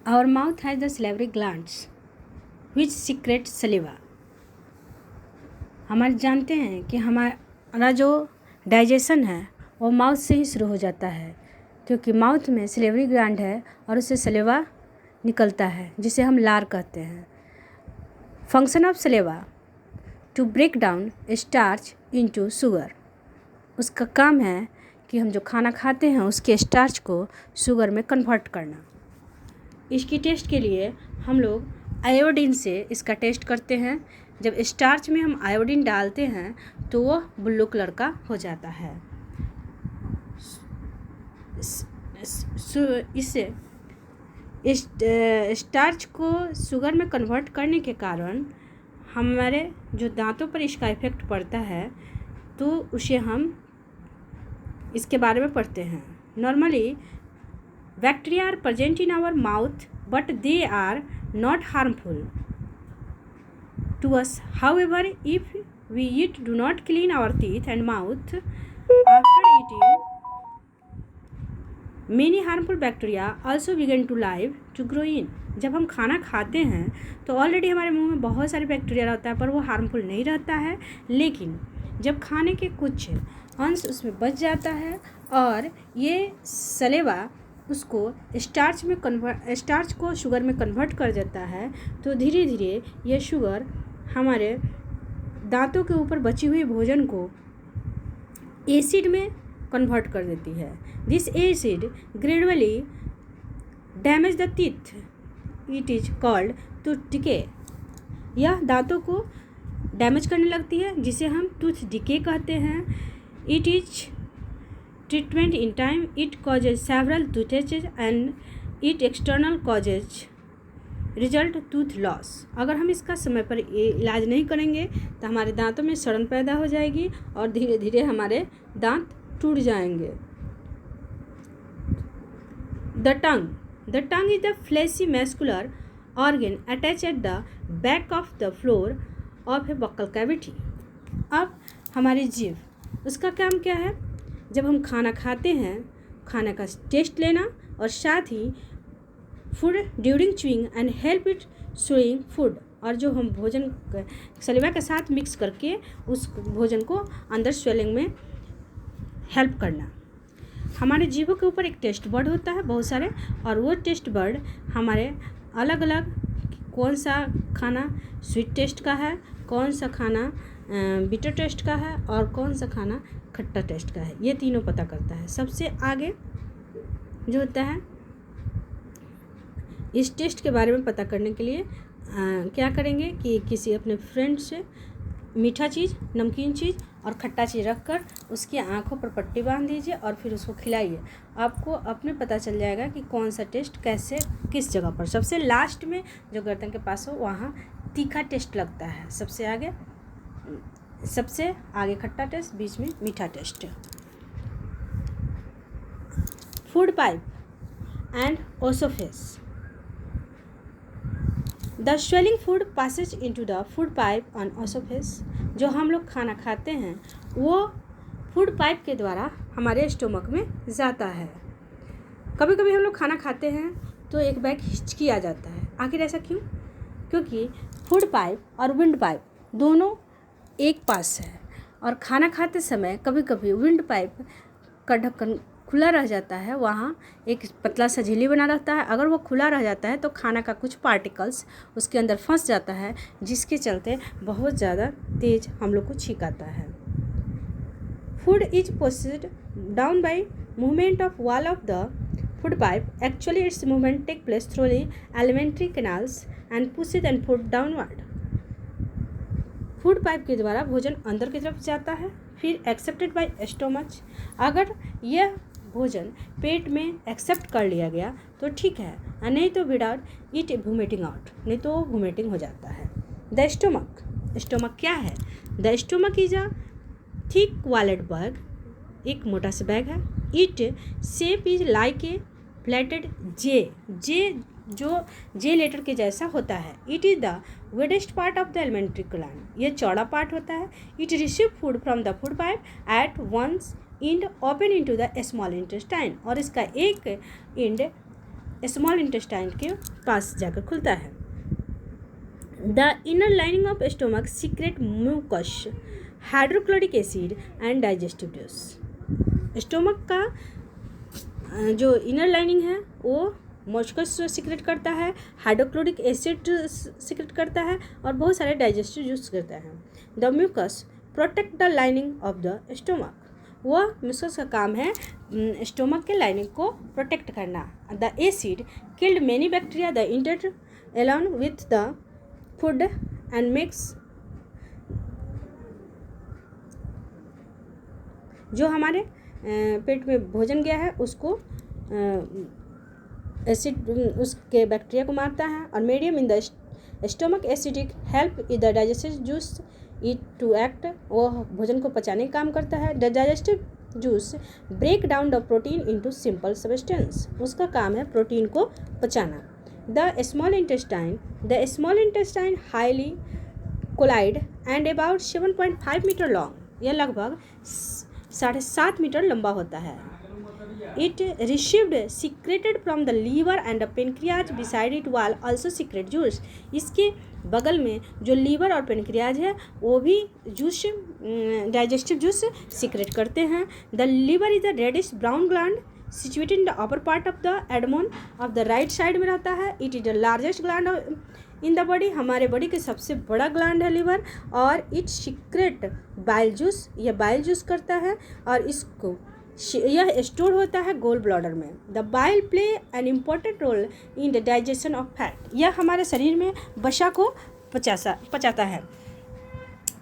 Our mouth has the salivary glands which secrete saliva. हमारे जानते हैं कि हमारा जो डाइजेशन है वो माउथ से ही शुरू हो जाता है, क्योंकि माउथ में सलेवरी ग्लैंड है और उससे सलेवा निकलता है जिसे हम लार कहते हैं. Function of saliva to break down starch into sugar. उसका काम है कि हम जो खाना खाते हैं उसके स्टार्च को शुगर में कन्वर्ट करना. इसकी टेस्ट के लिए हम लोग आयोडीन से इसका टेस्ट करते हैं. जब स्टार्च में हम आयोडीन डालते हैं तो वो ब्लू कलर का हो जाता है. इससे स्टार्च को शुगर में कन्वर्ट करने के कारण हमारे जो दांतों पर इसका इफ़ेक्ट पड़ता है, तो उसे हम इसके बारे में पढ़ते हैं. Normally bacteria are present in our mouth but they are not harmful to us. However if we eat do not clean our teeth and mouth after eating, many harmful bacteria also begin to live to grow in. जब हम खाना खाते हैं तो already हमारे मुंह में बहुत सारे बैक्टीरिया रहता है, पर वो हार्मफुल नहीं रहता है. लेकिन जब खाने के कुछ अंश उसमें बच जाता है और ये सलेवा उसको स्टार्च को शुगर में कन्वर्ट कर देता है, तो धीरे धीरे ये शुगर हमारे दांतों के ऊपर बची हुई भोजन को एसिड में कन्वर्ट कर देती है. This acid gradually damage the teeth. It is called tooth decay. यह दांतों को डैमेज करने लगती है जिसे हम टूथ डिके कहते हैं. It is treatment in time. It causes several toothaches and it external causes result tooth loss. अगर हम इसका समय पर इलाज नहीं करेंगे तो हमारे दांतों में सड़न पैदा हो जाएगी और धीरे धीरे हमारे दांत टूट जाएंगे. The tongue is the fleshy muscular organ attach at the back of the floor of a buccal cavity. अब हमारी जीभ, उसका काम क्या है? जब हम खाना खाते हैं, खाना का टेस्ट लेना और साथ ही food during chewing and help it swing food. और जो हम भोजन सलिवा के साथ मिक्स करके उस भोजन को अंदर स्वेलिंग में हेल्प करना. हमारे जीभों के ऊपर एक टेस्ट बर्ड होता है बहुत सारे, और वो टेस्ट बर्ड हमारे अलग अलग कौन सा खाना स्वीट टेस्ट का है, कौन सा खाना बिटर टेस्ट का है और कौन सा खाना खट्टा टेस्ट का है, ये तीनों पता करता है. सबसे आगे जो होता है, इस टेस्ट के बारे में पता करने के लिए क्या करेंगे कि किसी अपने फ्रेंड से मीठा चीज़, नमकीन चीज़ और खट्टा चीज़ रखकर उसकी आंखों पर पट्टी बांध दीजिए और फिर उसको खिलाइए. आपको अपने पता चल जाएगा कि कौन सा टेस्ट कैसे किस जगह पर. सबसे लास्ट में जो गर्दन के पास हो वहाँ तीखा टेस्ट लगता है. सबसे आगे खट्टा टेस्ट, बीच में मीठा taste. Food pipe and oesophagus. The swelling food passes into the food pipe on oesophagus. जो हम लोग खाना खाते हैं वो फूड पाइप के द्वारा हमारे स्टोमक में जाता है. कभी कभी हम लोग खाना खाते हैं तो एक बैग हिचकी आ जाता है. आखिर ऐसा क्यों? क्योंकि फूड पाइप और विंड पाइप दोनों एक पास है और खाना खाते समय कभी कभी विंड पाइप का ढक्कन खुला रह जाता है. वहाँ एक पतला सा झिल्ली बना रहता है. अगर वो खुला रह जाता है तो खाना का कुछ पार्टिकल्स उसके अंदर फंस जाता है, जिसके चलते बहुत ज़्यादा तेज हम लोग को छींक आता है. Food is pushed down by movement of wall of the food pipe. Actually its movement take place through the alimentary canals and pushed and food downward. Food pipe के द्वारा भोजन अंदर की तरफ जाता है, फिर एक्सेप्टेड बाय स्टोमच. अगर यह भोजन पेट में एक्सेप्ट कर लिया गया तो ठीक है, नहीं तो विदाउट इट वोमिटिंग आउट, नहीं तो वोमिटिंग हो जाता है. द स्टोमक क्या है? The stomach is a thick walled bag. एक मोटा सा बैग है. It shape is like a flattened J जो जे लेटर के जैसा होता है. It is the widest part of the alimentary gland. ये चौड़ा पार्ट होता है. It receive food from the food pipe at once end open into the small intestine. और इसका एक इंड स्मॉल इंटेस्टाइन के पास जाकर खुलता है। The inner lining of stomach secrete mucus, hydrochloric acid and digestive juice. Stomach का जो inner lining है वो मस्कस सीक्रेट करता है, हाइड्रोक्लोरिक एसिड सीक्रेट करता है और बहुत सारे डाइजेस्टिव जूस करता है। The mucus protect the lining of the stomach, वह म्यूकस का काम है स्टोमक के लाइनिंग को प्रोटेक्ट करना। The acid killed many bacteria the enter along with the food and makes, जो हमारे पेट में भोजन गया है उसको एसिड उसके बैक्टीरिया को मारता है। और medium in the stomach acidic help the digestive juice it to act, वो भोजन को पचाने का काम करता है। The digestive juice break down the protein into simple substance, उसका काम है प्रोटीन को पचाना। The small intestine highly coiled and about 7.5 metre long, यह लगभग 7.5 मीटर लंबा होता है। It received secreted from the liver and the pancreas beside it wall also secret juice, इसके बगल में जो लीवर और पेनक्रियाज है वो भी जूस डाइजेस्टिव जूस सीक्रेट करते हैं। The liver is the reddish brown gland situated in the upper part of the abdomen of the right side में रहता है। It is the largest gland in the body, हमारे body के सबसे बड़ा gland है लीवर। और इट सीक्रेट बाइल जूस, यह बाइल जूस करता है और इसको यह स्टोर होता है गोल ब्लैडर में। The bile play an important role in the digestion of fat, यह हमारे शरीर में वसा को पचाता है।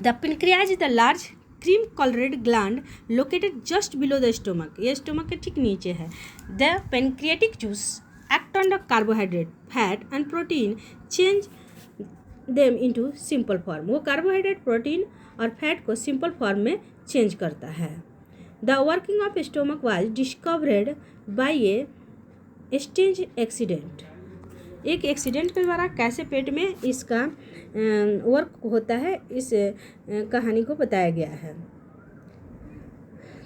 The pancreas is the large cream coloured gland located just below the stomach, यह स्टोमक के ठीक नीचे है। The pancreatic juice act on the carbohydrate fat and protein change them into simple form, वो कार्बोहाइड्रेट प्रोटीन और fat को simple form में change करता है। The working of stomach was discovered by a strange accident, एक accident के द्वारा कैसे पेट में इसका वर्क होता है इस कहानी को बताया गया है।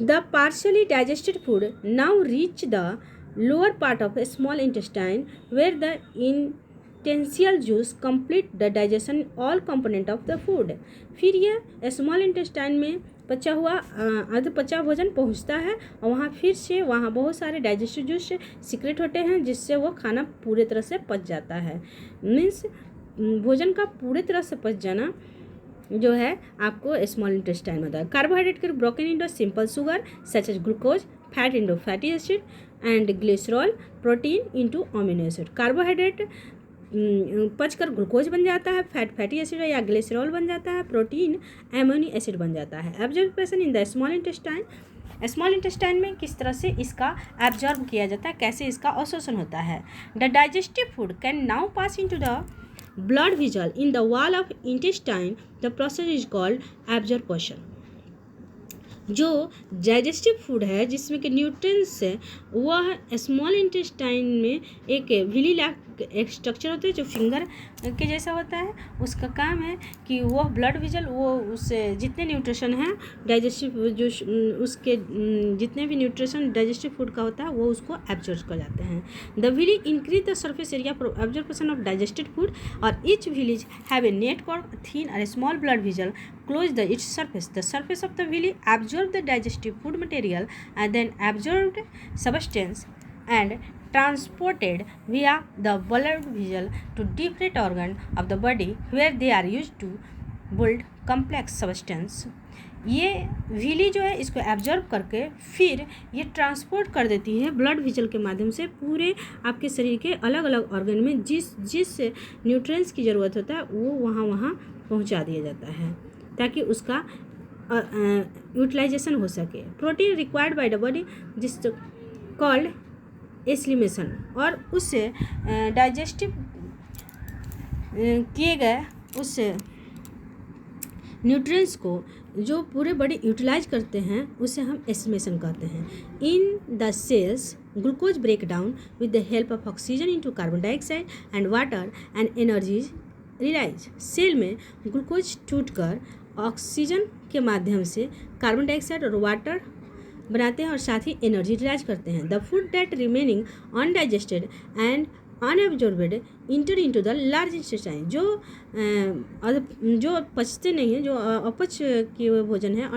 The partially digested food now reach the lower part of small intestine where the intestinal juice complete the digestion all component of the food, फिर यह स्मॉल इंटेस्टाइन में पचा हुआ अर्ध पचा भोजन पहुंचता है और वहाँ फिर से वहाँ बहुत सारे डाइजेस्टिव जूस सीक्रेट होते हैं जिससे वो खाना पूरे तरह से पच जाता है। मीन्स भोजन का पूरे तरह से पच जाना जो है आपको स्मॉल इंटेस्टाइन में होता है। कार्बोहाइड्रेट के broken into simple sugar such as glucose, fat into fatty acid and glycerol, protein into amino acid. Carbohydrate पचकर ग्लूकोज बन जाता है, फैट फैटी एसिड या ग्लिसरॉल बन जाता है, प्रोटीन एमोनी एसिड बन जाता है। Absorption in the small intestine, small intestine में किस तरह से इसका एब्जॉर्ब किया जाता है, कैसे इसका अवशोषण होता है। The digestive food can now pass into the blood vessel in the wall of intestine, the process is called absorption. जो डाइजेस्टिव फूड है जिसमें कि न्यूट्रिएंट्स है वह स्मॉल इंटेस्टाइन में एक विली लैक एक स्ट्रक्चर होता है जो फिंगर के जैसा होता है, उसका काम है कि वह ब्लड वेसल वो उससे जितने न्यूट्रिशन हैं डाइजेस्टिव जो उसके जितने भी न्यूट्रिशन डाइजेस्टिव फूड का होता है वो उसको एब्जॉर्ब कर जाते हैं। The villi increase the surface area for absorption of digested food और each villus have a net cord thin और small blood vessel close the its surface. The surface of the villi absorb the digestive food material and then absorbed substance and transported via the blood vessel to different organ of the body where they are used to build complex substance. ये Willie जो है इसको absorb करके फिर ये transport कर देती है ब्लड वेसल के माध्यम से पूरे आपके शरीर के अलग अलग ऑर्गन में जिस न्यूट्रिएंट्स की ज़रूरत होता है वो वहाँ पहुँचा दिया जाता है ताकि उसका यूटिलाइजेशन हो सके। Protein required by the body जिस कॉल्ड एस्लिमेशन, और उससे डाइजेस्टिव किए गए उस न्यूट्रिएंट्स को जो पूरे बॉडी यूटिलाइज करते हैं उसे हम एस्लिमेशन कहते हैं। In the cells glucose break down with the help of oxygen into carbon dioxide and water and energy is release. Cell में ग्लूकोज टूटकर ऑक्सीजन के माध्यम से कार्बन डाइऑक्साइड और वाटर बनाते हैं और साथ ही एनर्जी यूटिलाइज करते हैं। The food that remaining undigested and unabsorbed enter into the large intestine, जो पचते नहीं हैं, जो अपच के भोजन है,